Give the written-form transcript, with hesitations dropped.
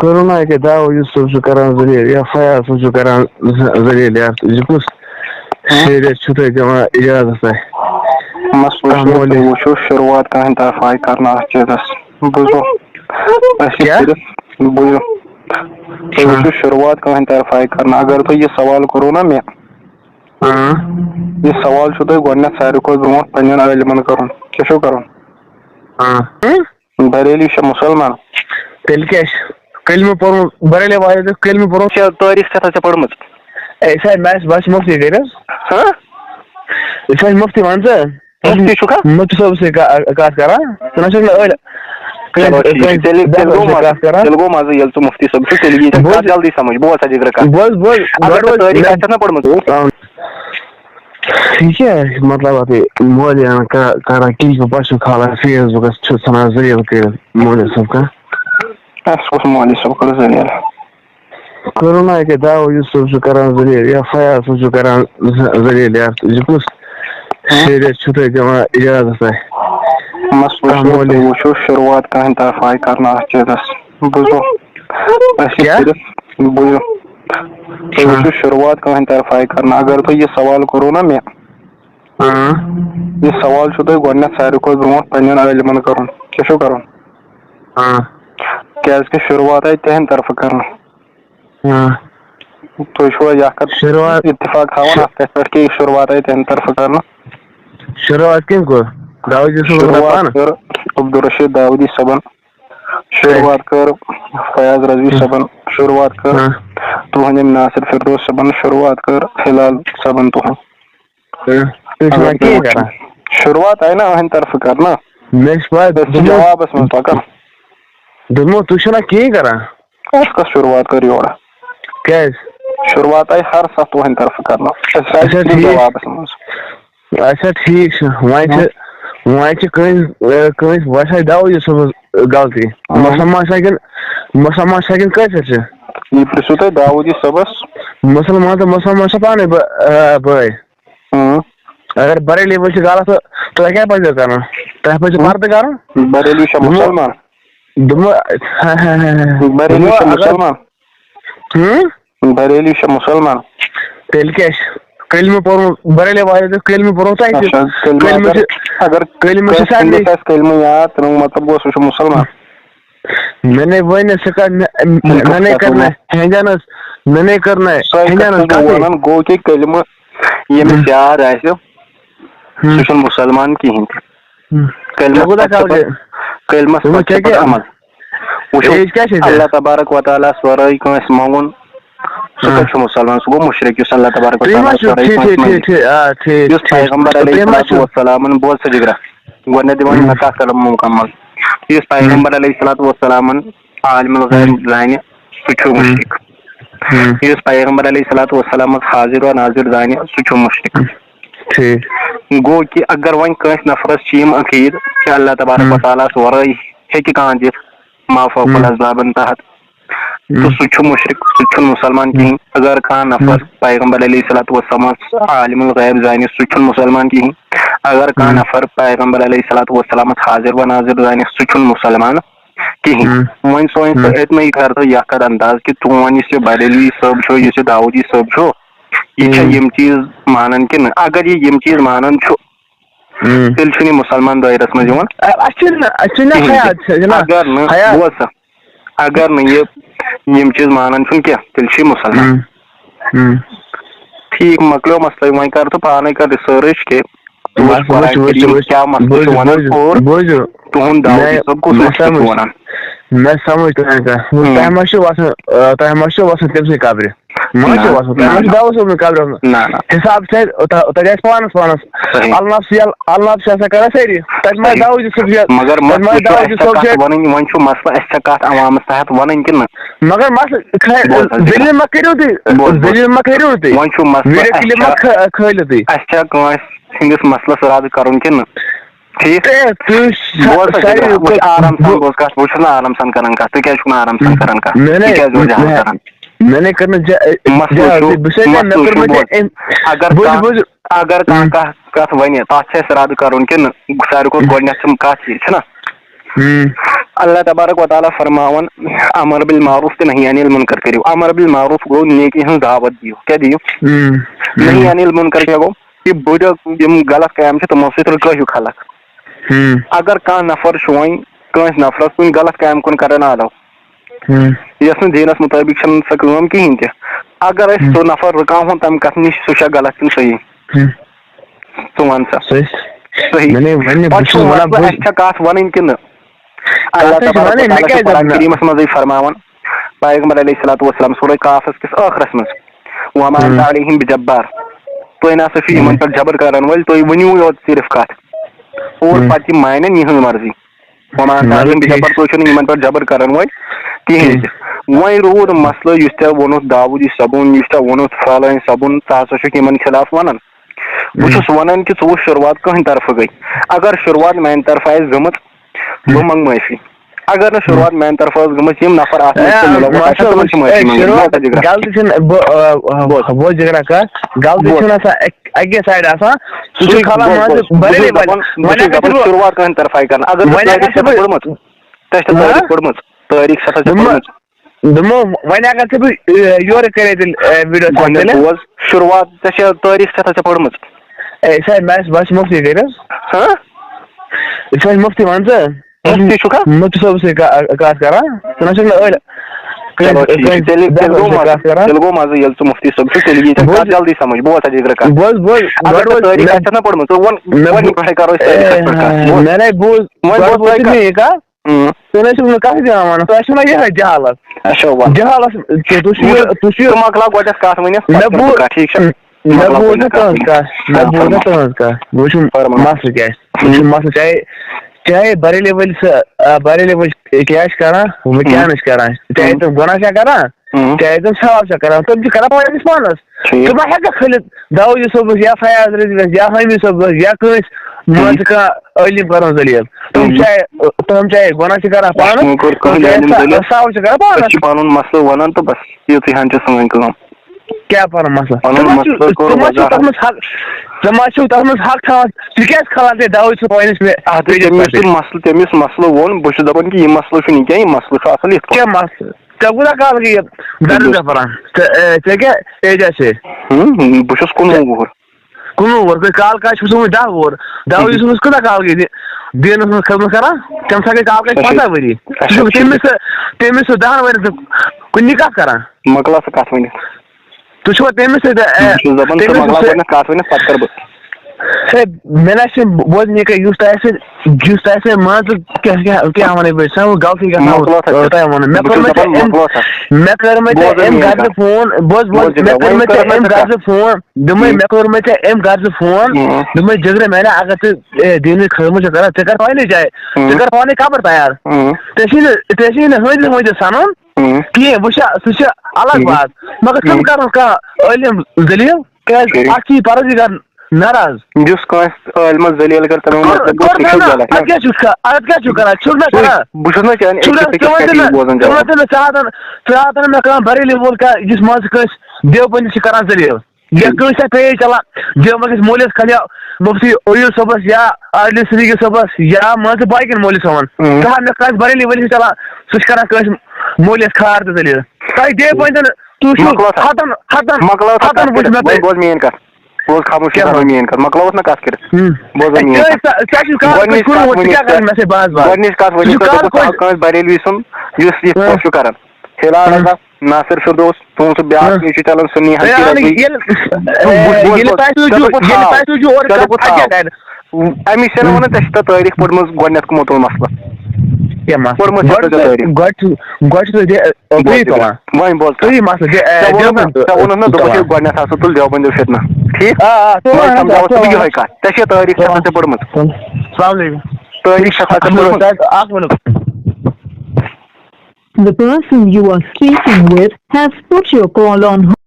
Corona کے دعوی یوسف چھُ کران ذلیل یا فیاض صٲب چھُ کران ذلیل یتھ یہِ کُس شریعت چھُ تۄہہِ دِوان اجازت تۄہہِ وٕچھو شروعات کٕہٕنۍ طرف آیہِ کرنہٕ اَتھ چیٖزس بوٗزِو بوٗزِو تُہۍ وٕچھو شروعات کٕہٕنۍ طرف آیہِ کرنہٕ اگر تُہۍ یہِ سوال کوٚروٕ نا مےٚ یہِ سوال چھُو تۄہہِ گۄڈٕنٮ۪تھ ساروی کھۄتہٕ برونٛٹھ پنٕنٮ۪ن عٲلمن کرُن کیٛاہ چھُو کرُن بریلی چھا مُسلمان تیٚلہِ کیٛاہ چھُ کلمہٕ پوٚرمُت بریلی والٮ۪ن کلمہٕ پوٚرمُت تٲریٖخ کیٛاہ ژےٚ پٔرمٕژ بہٕ چھُس مُفتی گٔے حظ مُفتی وَن ژٕ مُفتی چھُکھا مُفتی صٲبس سۭتۍ کتھ کران ژٕ نہ تیٚلہِ گوٚو مزٕ ییٚلہِ ژٕ مُفتی صٲب چھُکھ تیٚلہِ یی کتھ جلدی سمجھ بوز سا جگرا کتھ تٲریٖخ آسہِ نا پٔرمٕژ یہِ کیٛاہ مطلب اَتھ مولوی کران کِہیٖنۍ پتہٕ چھُ کھالان فیس بُکس چھُ ژھٕنان ذلیل کٔرِتھ مولوی صٲب کانٛہہ اَسہِ کُس مولوی صٲب کوٚر ذلیل کورونا کے دعوی یوسف چھُ کران ذلیل یا فیاض صٲب چھُ کران ذلیل یتھ یہِ کُس شریعت چھُ تۄہہِ دِوان اجازت وٕچھو شروعات کٕہٕنۍ طرف آیہِ کرنہٕ اَتھ چیٖزس بوٗزِو بوٗزِو تُہۍ وٕچھو شروعات کٕہٕنۍ طرف آیہِ کرنہٕ اگر تُہۍ یہِ سوال کوٚروٕ نا مےٚ یہِ سوال چھُو تۄہہِ گۄڈٕنٮ۪تھ ساروی کھۄتہٕ برونٛٹھ پنٕنٮ۪ن عٲلمن کرُن کیٛاہ چھُو کرُن کیٛازِ کہِ شروعات آیہِ تِہنٛدِ طرفہٕ کرنہٕ تُہۍ چھُوا یہِ اکھ کتھ اتفاق تھاوان اتھ کتھِ پٮ۪ٹھ کہِ یہِ شروعات آیہِ تِہنٛدِ طرفہٕ کرنہٕ شروعات کٔمۍ کوٚر شروعات کٔر عبدالرشیٖد داوودی صٲبن شروعات کٔر فیاض رضوی صٲبن شروعات کٔر تُہنٛد ییٚمہِ ناصر فردوس صٲبن شروعات کٔر ہلال صٲبن تُہنٛد شروعات آیہِ نا أہنٛدِ طرفہٕ کرنہٕ جوابس منٛز پکان دوٚپمو تُہۍ چھِو نا کِہیٖنۍ کران اَسہِ کۄس شروعات کٔر یورٕ کیٛازِ شروعات آیہِ ہر ساتہٕ تُہنٛدِ طرفہٕ کرنہٕ جوابس منٛز اچھا ٹھیٖک چھُ وۄنۍ چھِ کٲنٛسہِ وۄنۍ دعوی یوسفس غلطی مسلمان چھا کِنہٕ کٲفِر چھِ یہِ پرٕژھِو تُہۍ داوودی صٲبس مُسلمان تہٕ مُسلمان چھِ پانے بٲے اگر بریلی وٲلۍ چھِ غلط تہٕ تۄہہِ کیٛاہ پزیو کرُن تۄہہِ پزِ پردٕ کرُن بریلی چھا مُسلمان بریلی چھا مُسلمان بریلی چھا مُسلمان تیٚلہِ کیٛاہ چھُ کلمہٕ پوٚرمُت بریلی والٮ۪ن کلمہٕ پوٚرمُت اگر کلمہٕ یاد تمیُک مطلب گوٚو سُہ چھُ مُسلمان میں نے وۄنۍ میں نے کرنا میں نے کرنا گوٚو کہِ کلمہٕ ییٚمِس یاد آسہِ سُہ چھُنہٕ مُسلمان کِہینۍ تہِ کلمس عمل وٕچھو اللہ تبارک وتعالیٰ ورٲے کٲنٛسہِ منٛگُن سُہ کتہِ چھُ مُسلمان سُہ گوٚو مُشرِک یُس اللہ تبارک یُس پیغمبر علیہ الصلوۃ والسلامن بوز سا جگرا گۄڈٕنیتھ دِوان مےٚ کتھ کرٕ مُکمل یُس پیغمبر علیہ الصلوۃ والسلامن عالم الغیب زانہِ سُہ چھُ مُشرِک یُس پیغمبر علیہ الصلوۃ والسلامس حاضر و ناظر زانہِ سُہ چھُ مُشرِک گوٚو کہِ اگر وۄنۍ کٲنٛسہِ نفرس چھِ یِم عقیٖد کہِ اللہ تبارک وتعالیٰ ہس ورٲے ہیٚکہِ کانٛہہ دِتھ ما فوق الاسبابن تحت تہٕ سُہ چھُ مُشرِک سُہ چھُنہٕ مُسلمان کِہینۍ اگر کانٛہہ نفر پیغمبر علیہ الصلوۃ والسلامس عالم الغیب زانہِ سُہ چھُنہٕ مُسلمان کِہینۍ اگر کانٛہہ نفر پیغمبر علیہ الصلوۃ والسلامس حاضر و ناظر زانہِ سُہ چھُنہٕ مُسلمان کِہینۍ وۄنۍ سوٗنٛچ ژٕ أتنٕے کر ژٕ یہِ کتھ انداز کہِ چون یُس یہِ بریلی صٲب چھُ یُس یہِ داوودی صٲب چھُ یہِ چھا یِم چیٖز مانان کِنہٕ اگر یہِ یِم چیٖز مانان چھُ تیٚلہِ چھُنہٕ یہِ مُسلمان دٲیرس منٛز یِوان بوز سا اگر نہٕ یہِ یِم چیٖز مانان چھُنہٕ کینٛہہ تیٚلہِ چھُ یہِ مُسلمان ٹھیٖک مۄکلیو مسلہٕ وۄنۍ کر ژٕ پانے کر رِسٲرٕچ کہِ کیٛاہ مسلہٕ چھُ ونان اور تُہُنٛد داوودی صٲب کُس مسلہٕ چھُ ونان مےٚ سمجھ تُہٕنٛز کتھ تۄہہِ ما چھُو وسان تٔمۍ سٕے قبرِ ما چھُو وسان تۄہہِ ما چھُو دعوت صٲبنہِ قبرِ حساب چھِ تتہِ آسہِ پانس النف چھِ آسان کران سٲری تتہِ ما داوودی صٲب مگر وۄنۍ چھُ مسلہٕ اَسہِ چھا کتھ عوامس تحت ونٕنۍ کِنہٕ مگر مسلہٕ دلیٖل ما کٔرِو تُہۍ وۄنۍ چھُ مسلہٕ کھٲلِو تُہۍ اَسہِ چھا کٲنٛسہِ ہٕنٛدِس مسلس رد کرُن کِنہٕ ٹھیٖک آرام سان بوز کتھ بہٕ چھُس نہٕ آرام سان کران کتھ تُہۍ کیٛازِ چھُو نہٕ آرام سان کران کتھ اگر کانٛہہ کتھ ونہِ تتھ چھِ اَسہِ رد کرُن کِنہٕ ساروی کھۄتہٕ گۄڈٕنیتھ چھِ کتھ یہِ چھِنا اللہ تبارک و تعالیٰ فرماون امر بالمعروف تو نہیں انل منکر کریو. امر بالمعروف گو نیکی ہن دعوت دیو. کیا دیو؟ نہیں انل منکر کیا گو یہ بڑا یم غلط کام چھ تمو سۭتۍ رُکٲیِو خلق. اگر کانٛہہ نفر چھُ وۄنۍ کٲنٛسہِ نفرس کُنہِ غلط کامہِ کُن کران آلو یۄس نہٕ دیٖنس مُطٲبِق چھنہٕ سۄ کٲم کِہینۍ تہِ, اگر أسۍ سُہ نفر رُکاوہون تمہِ کتھ نِش سُہ چھا غلط کِنہٕ صحیح؟ ژٕ وَن سا. صحیح. پتہٕ چھُ اَسہِ چھا کتھ وَنٕنۍ کِنہٕ اللہ تبارک و تعالیٰ چھُ قرآن کریٖمس منٛزٕے فرماوان پیغمبر علیہ الصلوۃ والسلام سورہ کافس کِس ٲخرس منٛز وما انت علیہم بجبار. تُہۍ نسا چھِو یِمن پٮ۪ٹھ جبر کرن وٲلۍ, تُہۍ ؤنِو یوت صرف کتھ اور پتہٕ یِم مانن یِہنٛز مرضی. وما انت علیہم بجبار, تُہۍ چھِو نہٕ یِمن پٮ۪ٹھ جبر کرن وٲلۍ کِہینۍ تہِ. وۄنۍ روٗد مسلہٕ یُس ژےٚ ووٚنُتھ داوودی صٲبُن, یُس ژےٚ ووٚنُتھ فلٲنۍ صٲبُن, ژٕ ہسا چھُکھ یِمن خلاف ونان. بہٕ چھُس ونان کہِ ژٕ وٕچھ شروعات کٕہٕنٛدِ طرفہٕ گٔے. اگر شروعات میانہِ طرفہٕ آسہِ گٔمٕژ بہٕ منٛگہٕ معٲفی. اگر نہٕ شروعات میانہِ طرفہٕ ٲس گٔمٕژ یِم نفر اتھ منٛز غلطی چھنہٕ بوز جگرا کتھ غلطی چھنہٕ آسان اکی سایڈ آسان سُہ چھُ کھالان شروعات کٕہٕنٛدِ طرفہٕ آیہِ کرنہٕ. اگر پٔرمٕژ تۄہہِ چھِ تٲریٖخ پٔرمٕژ تٲریٖخ چھا پٔرمٕژ دوٚپمو وۄنۍ اگر ژٕ بہٕ یورٕ کرے تیٚلہِ ویٖڈیو بوز شروعات ژےٚ چھےٚ تٲریٖخ چھا ژےٚ پٔرمٕژ؟ اے سر بہٕ چھُس مُفتی گٔے حظ ژٕ چھُکھ مُفتی وَن ژٕ مُفتی چھُکھا مُفتی صٲبس سۭتۍ کتھ کران ژٕ نہ چھُکھ نہٕ تیٚلہِ گوٚو مزٕ ییٚلہِ ژٕ مُفتی صٲب چھُکھ تیٚلہِ یی ژےٚ جلدی سمجھ. بوز سا جگرا کتھ تٲریٖخ آسہِ نا پوٚرمُت ژٕ وَن گۄڈنِکۍ کرو أسۍ تٲریٖخس پٮ۪ٹھ کتھ. ژٕ نہ چھُکھ نہٕ کتھ دِوان وننہٕ تۄہہِ چھُو نا یِہے جہالت جہالت تُہۍ مۄکلاو گۄڈنیٚتھ کتھ ؤنِتھ ٹھیٖک چھا. مےٚ بوٗز نہٕ تُہنٛز کتھ مےٚ بوٗز نہٕ تُہنٛز کتھ بہٕ وٕچھِ مسلہٕ کیٛاہ آسہِ مسلہٕ چاہے بریلی وٲلۍ کیٛاہ چھِ کران وۄنۍ کیٛاہ نہٕ چھِ کران, چاہے تِم گۄناہ چھا کران چاہے تِم ثواب چھا کران, تِم چھِ کران پننِس پانس. ژٕ ما ہٮ۪ککھ کھٔلِتھ داوودی صٲبس یا فیاض رضویس یا حمیٖد صٲبس یا کٲنٛسہِ مان ژٕ کانٛہہ عٲلِم کرن ذٔلیٖل. تِم چاہے گۄناہ چھِ کران پانس ثواب چھِ کران پانس. پنُن مسلہٕ ونان تہٕ بس یِژٕے ہن چھِ سٲنۍ کٲم. کیٛاہ پنُن مسلہٕ ژٕ ما چھُکھ تتھ منٛز حق تھاوان ژٕ کیٛازِ کھالان ژےٚ داوودی صٲب پنٕنِس تٔمِس مسلہٕ ووٚن بہٕ چھُس دپان کہِ یہِ مسلہٕ چھُنہٕ یہِ کینٛہہ یہِ مسلہٕ چھُ اصل یِتھ کیٛاہ مسلہٕ ژےٚ کوٗتاہ کال گٔے درس پران ژےٚ کیٛاہ ایجا چھے؟ بہٕ چھُس 19 وُہُر. 19 وُہُر کال کاج چھُس وُنہِ 10 وُہُر. داوودی صٲبس کوٗتاہ کال گٔے دیٖنس منٛز خدمت کران تَمہِ ساتہٕ گٔے کال کاج 15 ؤری. تٔمِس سُہ 10 ؤرۍ کُنہِ کتھ کران مۄکلاو سا کتھ ؤنِتھ. تُہۍ چھُوا تٔمِس سۭتۍ کتھ ؤنِتھ پتہٕ کرٕ بہٕ. ہے مےٚ نہ چھِ بوزنہِ یُس تۄہہِ سۭتۍ مان ژٕ کیٛاہ وَنَے بہٕ سۄ غلطی گژھان تۄہہِ ووٚنُو مےٚ کٔرمَے ژےٚ اَمہِ غرضہٕ فون مےٚ کٔرمَے ژےٚ اَمہِ غرضہٕ فون مےٚ کوٚرمَے ژےٚ اَمہِ غرضہٕ فون دوٚپمَے جگرا میانا اگر ژٕ دیٖنٕچ خدمت چھُکھ کران ژٕ کر پنٕنہِ جایہِ ژٕ کر پانے قبر تیار. ژےٚ چھُے نہٕ ہٲنٛدِس سَنُن کِہیٖنۍ وٕچھ سُہ چھِ الگ بات مگر تِم کرن کانٛہہ عٲلِم ذٔلیٖل کیٛازِ اکھ چھِ یہِ پرہیزگار ناراض. یُس کٲنٛسہِ عٲلمس ذٔلیٖل کر تِمن اَدٕ کیٛاہ چھُکھ کران چھُکھ نا کران بہٕ چھُس نا ژٕ ہاتن مےٚ کانٛہہ بریلی وول کانٛہہ یُس مان ژٕ کٲنٛسہِ دیوبندی چھِ کران ذٔلیٖل یا کٲنٛسہِ چھا پیج چلان دیوبندِس مولوِس کھلیا مفتی عیوٗب صٲبس یا عادل صدیقی صٲبس یا مان ژٕ باقین مولوی صٲبن ژٕ ہا مےٚ کٲنٛسہِ بریلی وٲلِس چلان سُہ چھُ کران کٲنٛسہِ مولوِیس کھار تہٕ ذٔلیٖل تۄہہِ دیوبندین تُہۍ چھِو ہتن وٕچھ مےٚ بوز میٲنۍ کتھ بوز خاموش میٲنۍ کتھ مۄکلاوُس نا کتھ کٔرِتھ گۄڈنِچ کتھ ؤنِو کٲنٛسہِ بریلوی سُنٛد یُس یِتھ پٲٹھۍ چھُ کران فِلحال ناصر فردوس تُہُنٛد سُہ بیٛاکھ پیج چھُ چلان سُنی اَمِچ چھےٚ نہٕ وَنان ژےٚ چھِ تتھ تٲریٖخ پٔرمٕژ گۄڈنیٚتھ کٕمو تُل مسلہٕ وۄنۍ بوز ژےٚ ووٚنُتھ نا دوٚپُکھ گۄڈنیٚتھ ہسا تُل دیوبندیو فتنہٕ ٹھیٖک سمجھاوتھ ژٕ بہٕ یِہے کتھ ژےٚ چھےٚ تٲریٖخ چھےٚ ژےٚ پٔرمٕژ تٲریٖخ چھےٚ اکھ minute. The person you are speaking with has put your call on hold.